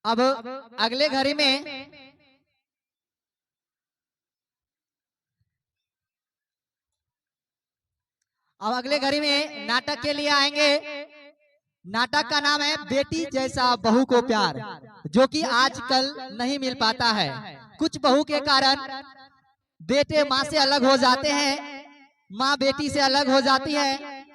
अब अगले घड़ी में नाटक के लिए आएंगे। नाटक का नाम है बेटी जैसा बहू को प्यार, जो कि आजकल नहीं मिल पाता है। कुछ बहू के कारण बेटे माँ से अलग हो जाते हैं, माँ बेटी से अलग हो जाती है,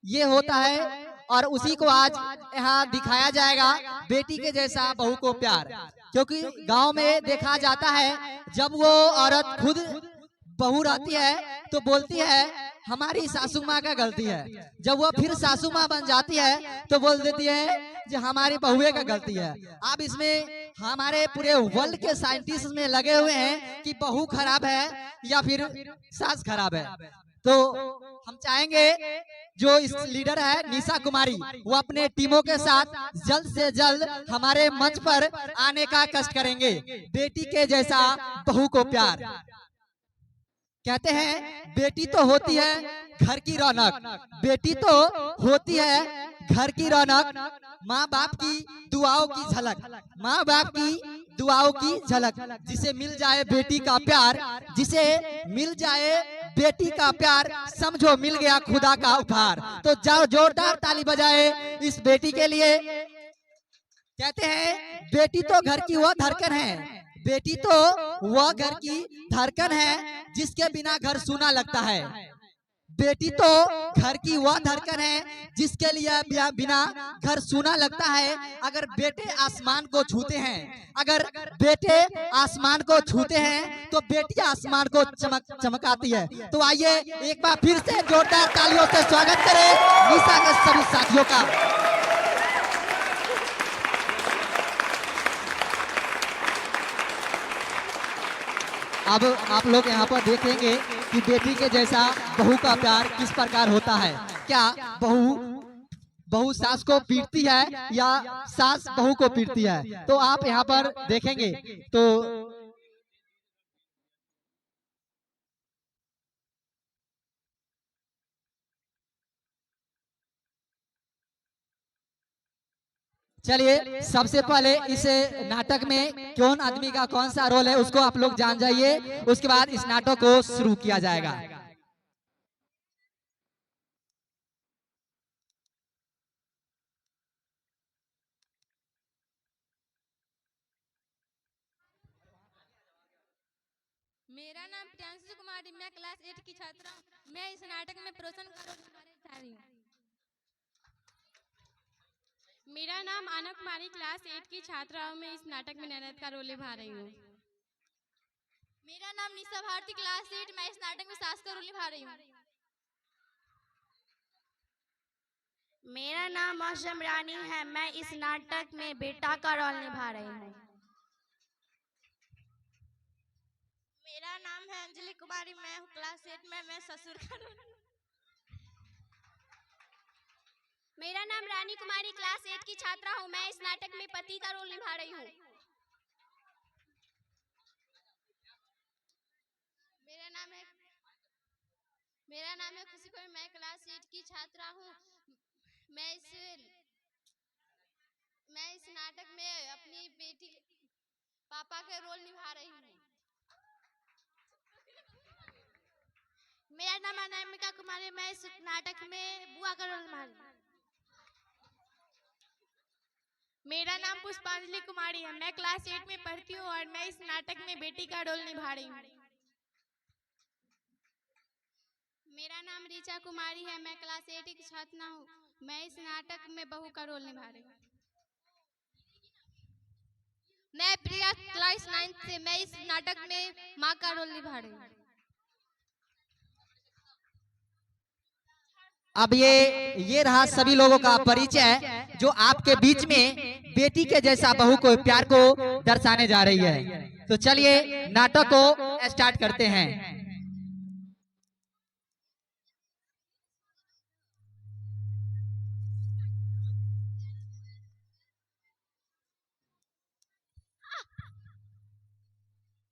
ये होता है। और उसी को आज यहाँ दिखाया जाएगा, बेटी के जैसा बहू को प्यार। क्योंकि गांव में देखा जाता है, जब वो औरत खुद बहू रहती है तो बोलती है हमारी सासू माँ का गलती है। जब वो फिर सासू माँ बन जाती है तो बोल देती है जो हमारी बहुए का गलती है। अब इसमें हमारे पूरे वर्ल्ड के साइंटिस्ट में लगे हुए हैं कि बहू खराब है या फिर सास खराब है। तो हम चाहेंगे जो इस लीडर है निशा कुमारी, वो अपने टीमों के साथ जल्द से जल्द हमारे मंच पर आने का कष्ट करेंगे। बेटी के जैसा बहू को प्यार। कहते हैं बेटी तो होती है घर की रौनक, बेटी तो होती है घर की रौनक, माँ बाप की दुआओं की झलक, माँ बाप की दुआओं की झलक। जिसे मिल जाए बेटी का प्यार, जिसे मिल जाए बेटी का प्यार, समझो मिल गया खुदा का उपहार। तो जाओ जोरदार ताली बजाए इस बेटी के लिए। कहते हैं बेटी तो घर की वह धड़कन है, बेटी तो वह घर की धड़कन है जिसके बिना घर सूना लगता है। बेटी तो घर की वह धड़कन है जिसके लिए बिना घर सूना लगता है। अगर बेटे आसमान को छूते हैं, अगर बेटे आसमान को छूते हैं तो बेटी आसमान को चमकाती है। तो आइए एक बार फिर से जोरदार तालियों से स्वागत करें निशा के सभी साथियों का। अब आप लोग यहाँ पर देखेंगे कि बेटी के जैसा बहू का प्यार किस प्रकार होता है। क्या बहू सास को पीटती है या सास बहू को पीटती है, तो आप यहाँ पर देखेंगे। तो चलिए सबसे पहले इस नाटक में कौन आदमी का कौन सा रोल है उसको आप लोग जान जाइए, उसके बाद इस नाटक को शुरू किया जाएगा। मेरा नाम प्रियांशु कुमारी, मैं क्लास 8 की छात्रा हूँ। मैं इस नाटक में प्रोसन का रोल निभाने जा रही हूँ। मेरा नाम आना कुमारी, क्लास 8 की छात्रा हूँ। मैं इस नाटक में ननद का रोल निभा रही हूँ। मेरा नाम निशा भारती, क्लास 8, मैं इस नाटक में सास का रोल निभा रही हूँ। मेरा नाम मौसम रानी है, मैं इस नाटक में बेटा का रोल निभा रही हूँ। मेरा नाम है अंजलि कुमारी, मैं हूँ क्लास 8 में, मैं ससुर का रोल। मेरा नाम रानी कुमारी, क्लास 8 की छात्रा हूँ। मैं इस नाटक में पति का रोल निभा रही हूँ। मेरा नाम है खुशी कोई, मैं क्लास 8 की छात्रा हूँ। मैं इस नाटक में अपनी बेटी पापा का रोल निभा रही हूँ। मेरा नाम अनामिका कुमारी, मैं इस नाटक में बुआ का रोल निभा रही हूँ। मेरा नाम पुष्पांजलि कुमारी है, मैं क्लास 8 में पढ़ती हूँ और मैं इस नाटक में बेटी का रोल निभा रही हूँ। मेरा नाम ऋचा कुमारी है, मैं क्लास 8 की छात्रा हूँ। मैं इस नाटक में बहू का रोल निभा रही हूँ। मैं प्रिया, क्लास 9 से, मैं इस नाटक में माँ का रोल निभा रही हूँ। अब ये रहा सभी लोगों का परिचय जो आपके बीच में बेटी के जैसा बहू को प्यार को दर्शाने जा रही है। तो चलिए नाटक को स्टार्ट करते हैं।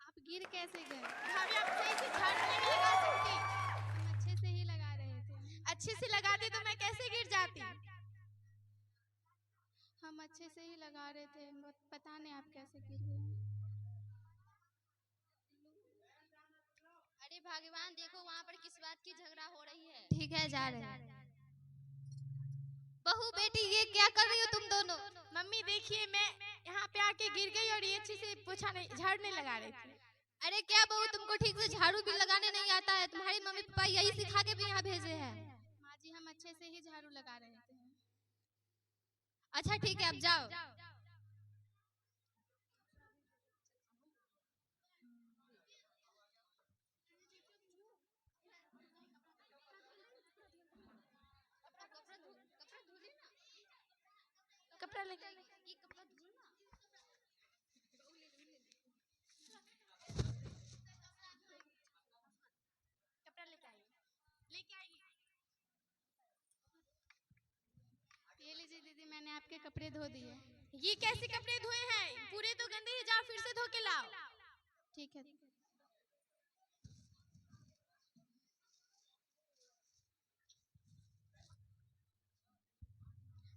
आप गिर कैसे गए? भाभी आप सही से झाड़ू नहीं लगा सकती? हम अच्छे से ही लगा रहे थे। अच्छे से लगाते तो मैं कैसे गिर जाती? हम हम अच्छे से ही लगा रहे थे, पता नहीं आप कैसे गिर गए। अरे भगवान, देखो वहाँ पर किस बात की झगड़ा हो रही है। ठीक है, जा रहे हैं। बहू बेटी, ये क्या कर रही हो तुम दोनों? मम्मी देखिए, मैं यहाँ पे आके गिर गई और ये अच्छे से पोछा नहीं, झाड़ू नहीं लगा रही थी। अरे क्या बहू, तुमको ठीक से झाड़ू भी लगाने नहीं आता है? तुम्हारी मम्मी पापा यही सिखा के भी यहाँ भेजे हैं। माँ जी, हम अच्छे से ही झाड़ू लगा रहे थे। अच्छा ठीक है, अब जाओ। कपड़ा लेके ये कपड़ा धुलना। कपड़ा लेके आइए, लेके आइए। ये लीजिए दीदी, मैंने आपके कपड़े धो दिए। ये कैसे कपड़े धोए हैं? पूरे तो गंदे ही, जाओ फिर से धो के लाओ। ठीक है।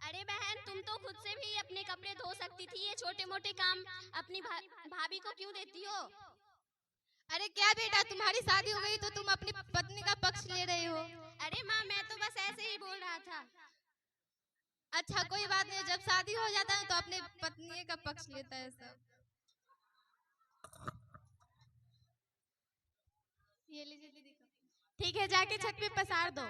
अरे बहन, तुम तो खुद से भी अपने कपड़े धो सकती थी। ये छोटे मोटे काम अपनी भाभी को क्यों देती हो? अरे क्या बेटा, तुम्हारी शादी हो गई तो तुम अपनी पत्नी का पक्ष ले रहे हो। अरे माँ, मैं तो बस ऐसे ही बोल रहा था। अच्छा कोई बात नहीं, जब शादी हो जाता है तो अपने पत्नी का पक्ष लेता है सब। ये लीजिए दीदी। ठीक है, जाके छत पे पसार दो।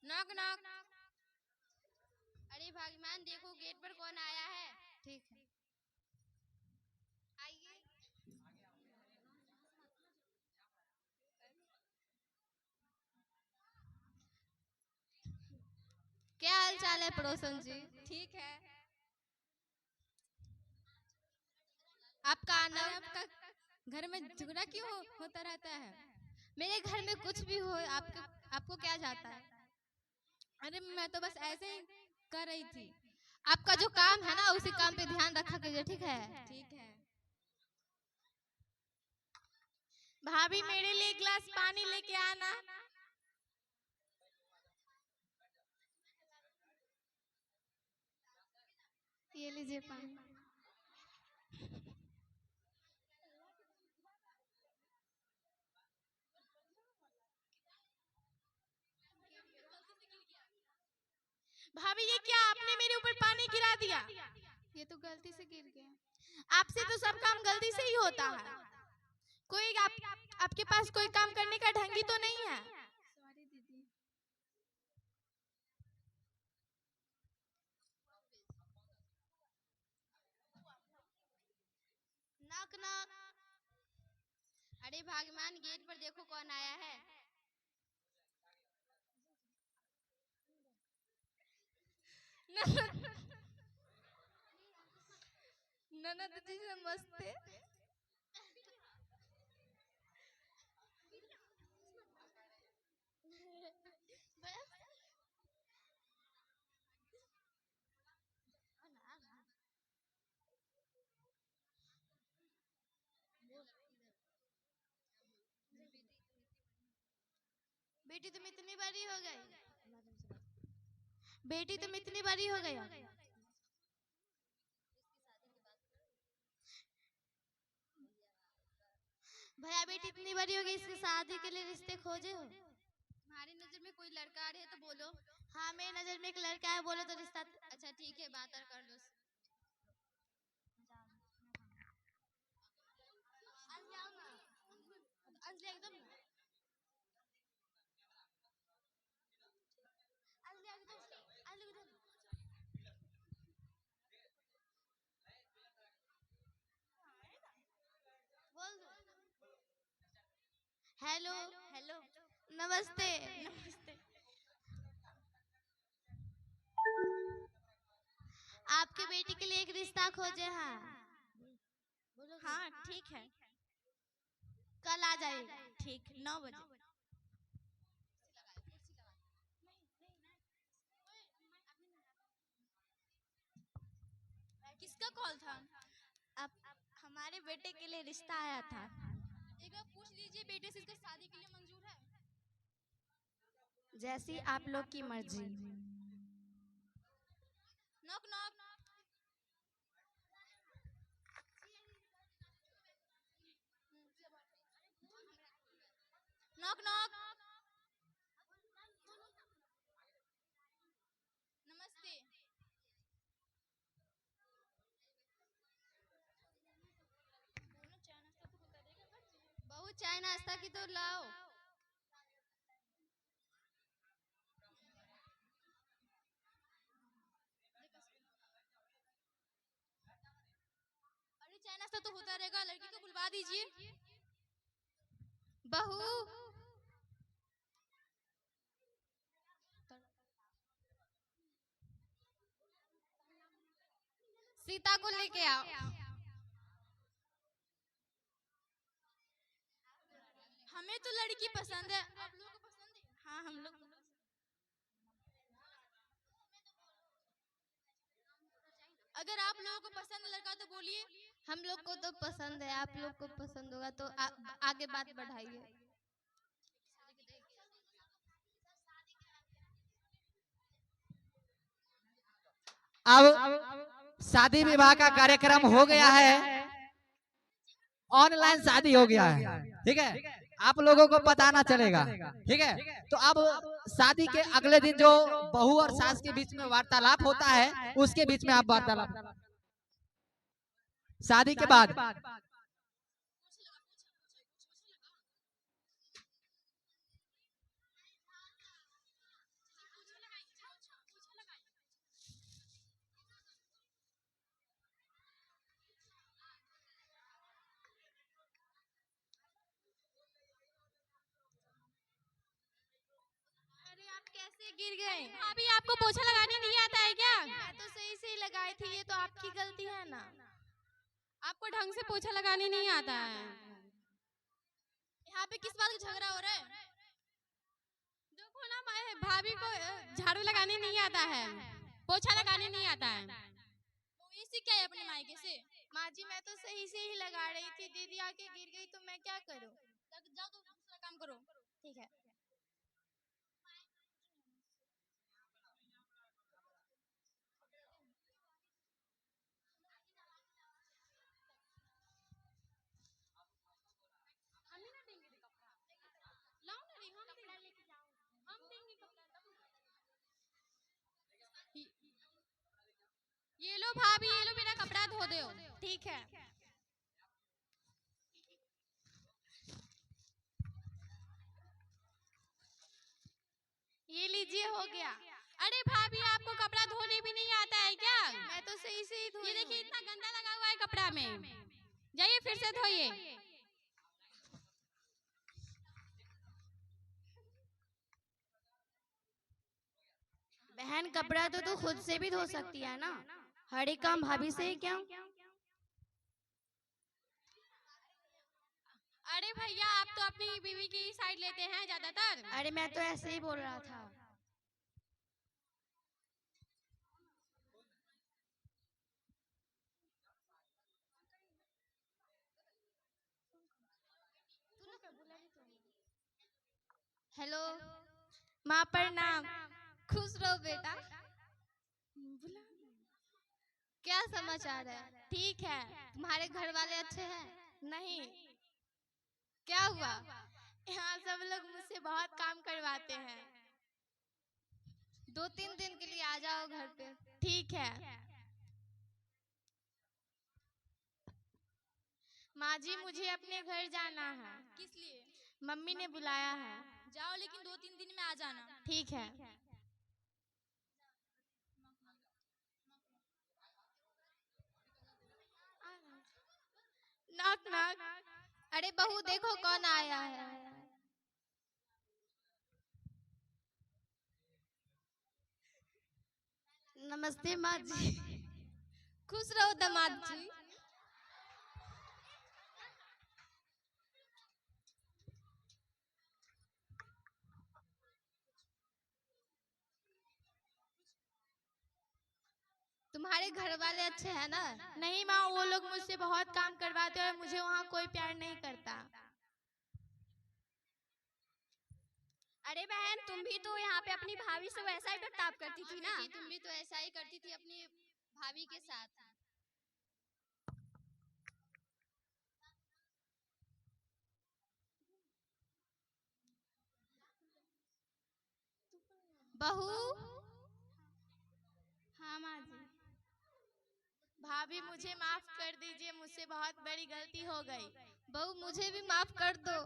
Knock knock. अरे भगवान, देखो गेट पर कौन आया है। ठीक है। आइए। क्या हाल चाल है पड़ोसन जी? ठीक है। आपका आना, आपका घर में झगड़ा क्यों होता रहता है? मेरे घर में कुछ भी हो, आपको क्या जाता है? अरे मैं तो बस ऐसे ही कर रही थी। आपका जो काम है ना, उसी काम पे ध्यान रखा कीजिए, ठीक है? ठीक है। भाभी, मेरे लिए एक गिलास पानी लेके आना। ये लीजिए पानी। भाभी, ये क्या, आपने मेरे ऊपर पानी गिरा दिया? ये तो गलती से गिर गया। आपसे तो सब काम गलती से ही होता है। कोई आपके पास कोई काम करने का ढंग ही तो नहीं है। सॉरी दीदी। Knock knock. अरे भगवान, गेट पर देखो कौन आया है। ननद जी नमस्ते। बेटी तुम इतनी बड़ी हो गई। बेटी तुम इतनी बड़ी हो गई। भैया बेटी इतनी बड़ी हो गई, इसकी शादी के लिए रिश्ते खोजे हो? तुम्हारी नजर में कोई लड़का आ रहा है तो बोलो। हाँ, मेरी नजर में एक लड़का है, बोले तो रिश्ता। अच्छा ठीक है, बात कर लो। अंजलि एकदम हेलो। हेलो। नमस्ते। नमस्ते। आपके बेटी के लिए एक रिश्ता खोजे हैं। हाँ ठीक है। कल आ जाइएगा। ठीक, 9 बजे। किसका कॉल था? अब हमारे बेटे के लिए रिश्ता आया था। एक बार पूछ लीजिए बेटे से इसका शादी के लिए मंजूर है। जैसी आप लोग की मर्जी। Knock knock. Knock knock. नमस्ते। बहू चाय नाश्ता की तो लाओ। अरे चाय नाश्ता तो होता रहेगा, लड़की को बुलवा दीजिए। बहू सीता को लेके आओ। हमें तो लड़की पसंद है, आप लोगों को पसंद है? हाँ हम लोग। अगर आप लोगों को पसंद है लड़का तो बोलिए। हम लोग को तो पसंद है, आप लोग को पसंद होगा तो आगे बात बढ़ाइए। अब शादी विवाह का कार्यक्रम हो गया है, ऑनलाइन शादी हो गया है, ठीक है। आप लोगों को पता ना चलेगा, ठीक है। तो अब शादी के अगले दिन जो बहू और सास के बीच में वार्तालाप होता है, उसके बीच में आप वार्तालाप शादी के बाद। अरे आप कैसे गिर गए? अभी आपको पोछा लगाने नहीं आता है क्या? मैं तो सही से ही लगाई थी, ये तो आपकी गलती है ना। आपको ढंग से पोछा लगाने नहीं आता है। यहाँ पे किस बात का झगड़ा हो रहा है? देखो ना भाभी को झाड़ू लगाने नहीं आता है, पोछा लगाने नहीं आता है। तो इसी क्या है अपने मायके से? माँ जी मैं तो सही से ही लगा रही थी, दीदी आके गिर गई तो मैं क्या करूँ। जाओ तो दूसरा काम करो। ठीक है। ये लो भाभी, ये लो मेरा कपड़ा धो दो। ठीक है। ये लीजिए हो गया। अरे भाभी आपको कपड़ा धोने भी नहीं आता है क्या? मैं तो सही से ही धोई ये देखिए हूँ। इतना गंदा लगा हुआ है कपड़ा में, जाइए फिर से धोइए। बहन कपड़ा तो तू खुद से भी धो सकती है ना, हर एक काम भाभी से ही क्यों। अरे भैया आप तो अपनी बीवी की साइड लेते हैं ज्यादातर। अरे मैं तो ऐसे ही बोल रहा था। हेलो माँ प्रणाम। खुश रहो बेटा। क्या समाचार है? ठीक है। तुम्हारे घर वाले अच्छे हैं? नहीं, क्या हुआ? यहाँ सब लोग मुझसे बहुत काम करवाते हैं। 2-3 दिन के लिए आ जाओ घर पे। ठीक है। माँ जी मुझे अपने घर जाना है, किस लिए? मम्मी ने बुलाया है। जाओ लेकिन 2-3 दिन में आ जाना। ठीक है। Knock knock. अरे बहू देखो कौन आया है। नमस्ते माँ जी। खुश रहो दामाद जी। तुम्हारे घर वाले अच्छे हैं ना? नहीं माँ, वो लोग मुझसे बहुत काम करवाते हैं और मुझे वहाँ कोई प्यार नहीं करता। अरे बहन, तुम भी तो यहाँ पे अपनी भाभी से वैसा ही बर्ताव करती थी ना। जी, तुम भी तो ऐसा ही करती थी अपनी भाभी के साथ। बहू। हाँ माँ जी। भाभी मुझे माफ कर दीजिए, मुझसे बहुत बड़ी गलती हो गई। बहू मुझे भी माफ कर दो।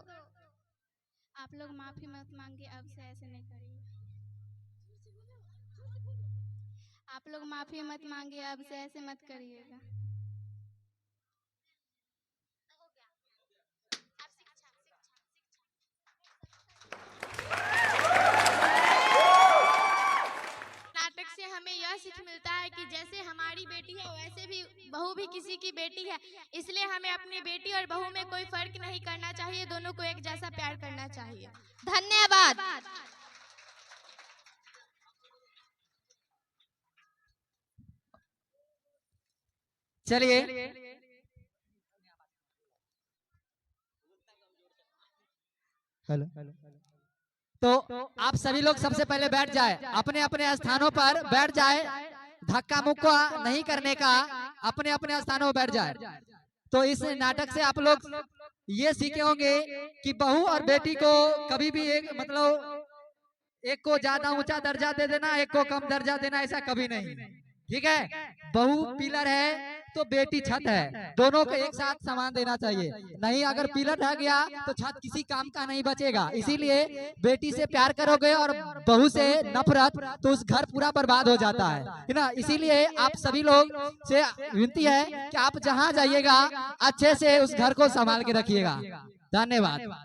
आप लोग माफी मत मांगिए, अब से ऐसे नहीं करिए। आप लोग माफी मत मांगिए, अब से ऐसे मत करिएगा। नाटक से हमें यह सीख मिलता है कि जैसे हमारी बेटी है वैसे भी बहू भी किसी की बेटी है, इसलिए हमें अपनी बेटी और बहू में कोई फर्क नहीं करना चाहिए, दोनों को एक जैसा प्यार करना चाहिए। धन्यवाद। चलिए हेलो। तो आप सभी लोग सबसे पहले बैठ जाए, अपने अपने स्थानों पर बैठ जाए, धक्का मुक्का नहीं करने का, अपने अपने स्थानों पर बैठ जाए। तो इस नाटक से आप लोग ये सीखे होंगे कि बहू और बेटी को कभी भी एक मतलब एक को ज्यादा ऊंचा दर्जा दे देना, एक को कम दर्जा देना, ऐसा कभी नहीं। ठीक है, बहू पिलर है तो बेटी छत है, दोनों को एक साथ समान देना चाहिए। नहीं अगर पिलर रह गया तो छत किसी काम का नहीं बचेगा। इसीलिए बेटी से प्यार करोगे और बहू से नफरत तो उस घर पूरा बर्बाद हो जाता है ना। इसीलिए आप सभी लोग से विनती है कि आप जहाँ जाइएगा अच्छे से उस घर को संभाल के रखिएगा। धन्यवाद।